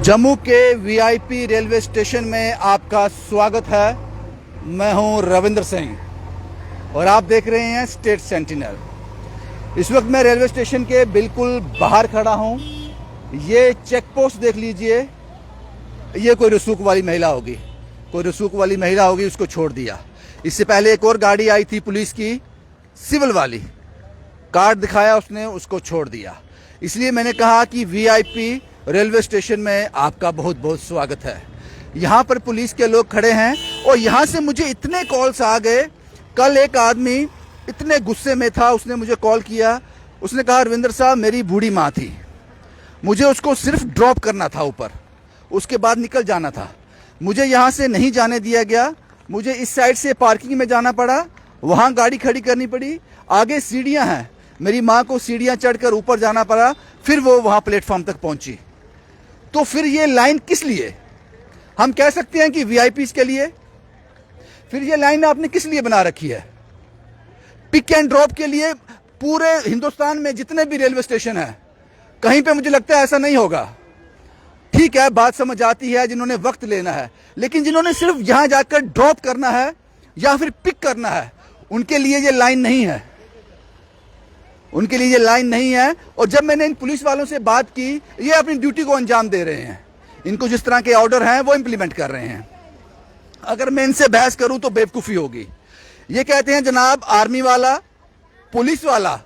जम्मू के VIP railway station में आपका स्वागत है। मैं हूं रविंद्र सिंह और आप देख रहे हैं स्टेट सेंटिनल। इस वक्त मैं रेलवे स्टेशन के बिल्कुल बाहर खड़ा हूं। ये चेक पोस्ट देख लीजिए। ये कोई रसूख वाली महिला होगी, उसको छोड़ दिया। इससे पहले एक और गाड़ी आई थी पुलिस की, सिविल वाली, कार्ड दिखाया उसने, उसको छोड़ दिया। इसलिए मैंने कहा कि वीआईपी रेलवे स्टेशन में आपका बहुत बहुत स्वागत है। यहाँ पर पुलिस के लोग खड़े हैं और यहाँ से मुझे इतने कॉल्स आ गए। कल एक आदमी इतने गुस्से में था, उसने मुझे कॉल किया। उसने कहा, रविंद्र साहब, मेरी बूढ़ी माँ थी, मुझे उसको सिर्फ ड्रॉप करना था ऊपर, उसके बाद निकल जाना था। मुझे यहाँ से नहीं जाने दिया गया, मुझे इस साइड से पार्किंग में जाना पड़ा, वहाँ गाड़ी खड़ी करनी पड़ी। आगे सीढ़ियाँ हैं, मेरी माँ को सीढ़ियाँ चढ़कर ऊपर जाना पड़ा, फिर वो वहाँ प्लेटफॉर्म तक पहुँची। तो फिर ये लाइन किस लिए? हम कह सकते हैं कि वीआईपीज़ के लिए। फिर ये लाइन आपने किस लिए बना रखी है? पिक एंड ड्रॉप के लिए। पूरे हिंदुस्तान में जितने भी रेलवे स्टेशन हैं, कहीं पे मुझे लगता है ऐसा नहीं होगा। ठीक है, बात समझ आती है जिन्होंने वक्त लेना है, लेकिन जिन्होंने सिर्फ यहां जाकर ड्रॉप करना है या फिर पिक करना है, उनके लिए ये लाइन नहीं है। और जब मैंने इन पुलिस वालों से बात की, ये अपनी ड्यूटी को अंजाम दे रहे हैं। इनको जिस तरह के ऑर्डर हैं वो इंप्लीमेंट कर रहे हैं। अगर मैं इनसे बहस करूं तो बेवकूफ़ी होगी। ये कहते हैं, जनाब, आर्मी वाला, पुलिस वाला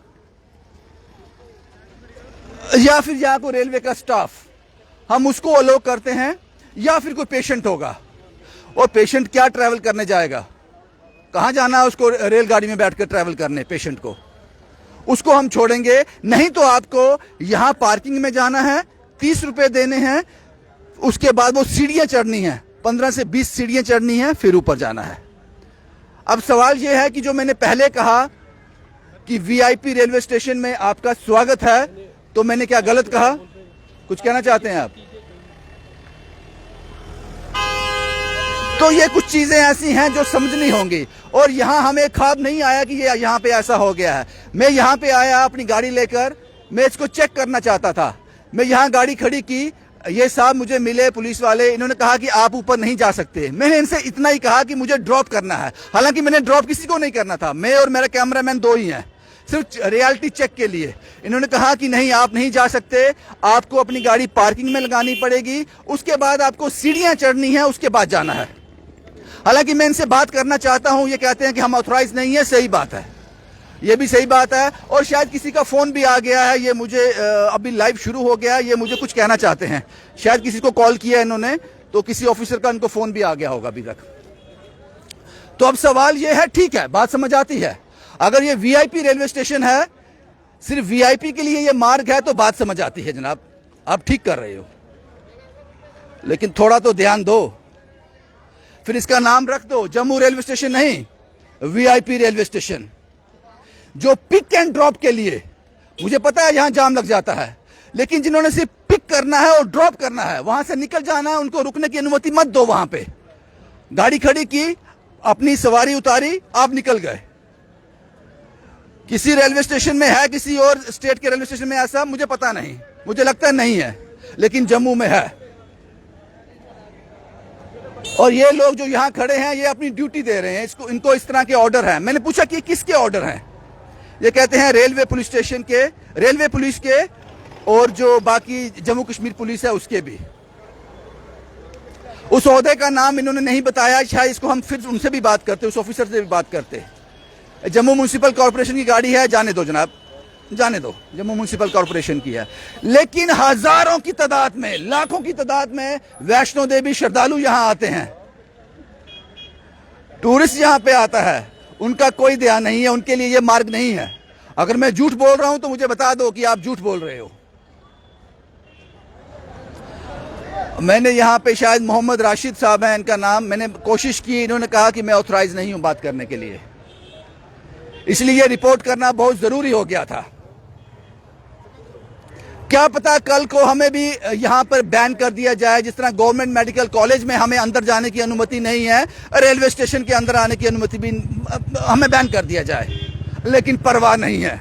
या फिर यहाँ को रेलवे का स्टाफ, हम उसको अलो करते हैं, या फिर कोई पेशेंट होगा। और पेशेंट क्या ट्रैवल करने जाएगा? कहाँ जाना है उसको रेलगाड़ी में बैठकर ट्रैवल करने? पेशेंट को, उसको हम छोड़ेंगे नहीं। तो आपको यहाँ पार्किंग में जाना है, 30 रुपए देने हैं, उसके बाद वो सीढ़ियाँ चढ़नी है, 15 से 20 सीढ़ियाँ चढ़नी है, फिर ऊपर जाना है। अब सवाल ये है कि जो मैंने पहले कहा कि वीआईपी रेलवे स्टेशन में आपका स्वागत है, तो मैंने क्या गलत कहा? कुछ कहना चाहते हैं आप? तो ये कुछ चीजें ऐसी हैं जो समझनी होंगी। और यहाँ हमें ख्वाब नहीं आया कि ये यहाँ पे ऐसा हो गया है। मैं यहाँ पे आया अपनी गाड़ी लेकर, मैं इसको चेक करना चाहता था। मैं यहाँ गाड़ी खड़ी की, ये साहब मुझे मिले पुलिस वाले, इन्होंने कहा कि आप ऊपर नहीं जा सकते। मैंने इनसे इतना ही कहा कि मुझे ड्रॉप करना है। हालांकि मैंने ड्रॉप किसी को नहीं करना था, मैं और मेरा कैमरामैन 2 ही हैं, सिर्फ रियलिटी चेक के लिए। इन्होंने कहा कि नहीं, आप नहीं जा सकते, आपको अपनी गाड़ी पार्किंग में लगानी पड़ेगी, उसके बाद आपको सीढ़ियाँ चढ़नी है, उसके बाद जाना है। हालांकि मैं इनसे बात करना चाहता हूं, ये कहते हैं कि हम ऑथराइज नहीं है। सही बात है, ये भी सही बात है। और शायद किसी का फोन भी आ गया है, ये मुझे अभी लाइव शुरू हो गया, ये मुझे कुछ कहना चाहते हैं। शायद किसी को कॉल किया इन्होंने, तो किसी ऑफिसर का इनको फोन भी आ गया होगा अभी तक। तो अब सवाल ये है, ठीक है, बात समझ आती है। अगर ये वीआईपी रेलवे स्टेशन है, सिर्फ वीआईपी के लिए ये मार्ग है, तो बात समझ आती है जनाब, आप ठीक कर रहे हो, लेकिन थोड़ा तो ध्यान दो। फिर इसका नाम रख दो जम्मू रेलवे स्टेशन नहीं, वीआईपी रेलवे स्टेशन। जो पिक एंड ड्रॉप के लिए, मुझे पता है यहां जाम लग जाता है, लेकिन जिन्होंने सिर्फ पिक करना है और ड्रॉप करना है, वहां से निकल जाना है, उनको रुकने की अनुमति मत दो। वहां पे गाड़ी खड़ी की, अपनी सवारी उतारी, आप निकल गए। किसी रेलवे स्टेशन में है, किसी और स्टेट के रेलवे स्टेशन में ऐसा मुझे पता नहीं, मुझे लगता है नहीं है, लेकिन जम्मू में है। और ये लोग जो यहाँ खड़े हैं, ये अपनी ड्यूटी दे रहे हैं, इनको इस तरह के ऑर्डर हैं। मैंने पूछा कि किसके ऑर्डर हैं? ये कहते हैं रेलवे पुलिस स्टेशन के, रेलवे पुलिस के, और जो बाकी जम्मू कश्मीर पुलिस है उसके भी। उस ओहदे का नाम इन्होंने नहीं बताया, शायद इसको हम फिर उनसे भी बात करते, उस ऑफिसर से भी बात करते। जम्मू म्यूनिसिपल कॉर्पोरेशन की गाड़ी है, जाने दो जनाब, जाने दो, जम्मू म्यूनिसिपल कॉर्पोरेशन की है। लेकिन हजारों की तादाद में, लाखों की तादाद में वैष्णो देवी श्रद्धालु यहां आते हैं, टूरिस्ट यहां पे आता है, उनका कोई ध्यान नहीं है, उनके लिए ये मार्ग नहीं है। अगर मैं झूठ बोल रहा हूं तो मुझे बता दो कि आप झूठ बोल रहे हो। मैंने यहां पे, शायद मोहम्मद राशिद साहब हैं इनका नाम, मैंने कोशिश की, इन्होंने कहा कि मैं ऑथराइज नहीं हूं बात करने के लिए, इसलिए रिपोर्ट करना बहुत जरूरी हो गया था। क्या पता कल को हमें भी यहाँ पर बैन कर दिया जाए, जिस तरह गवर्नमेंट मेडिकल कॉलेज में हमें अंदर जाने की अनुमति नहीं है, रेलवे स्टेशन के अंदर आने की अनुमति भी हमें बैन कर दिया जाए। लेकिन परवाह नहीं है,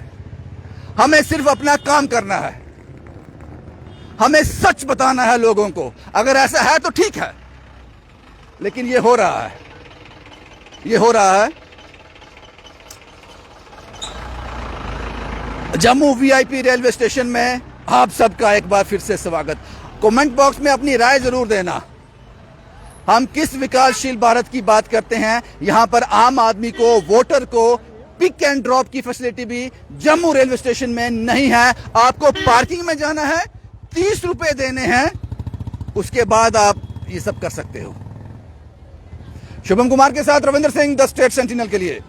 हमें सिर्फ अपना काम करना है। हमें सच बताना है लोगों को। अगर ऐसा है तो ठीक है, लेकिन ये हो रहा है, ये हो रहा है। जम्मू वीआईपी रेलवे स्टेशन में आप सबका एक बार फिर से स्वागत। कमेंट बॉक्स में अपनी राय जरूर देना। हम किस विकासशील भारत की बात करते हैं। यहां पर आम आदमी को, वोटर को पिक एंड ड्रॉप की फैसिलिटी भी जम्मू रेलवे स्टेशन में नहीं है। आपको पार्किंग में जाना है, 30 रुपए देने हैं, उसके बाद आप ये सब कर सकते हो। शुभम कुमार के साथ Ravindra Singh, the state sentinel के लिए।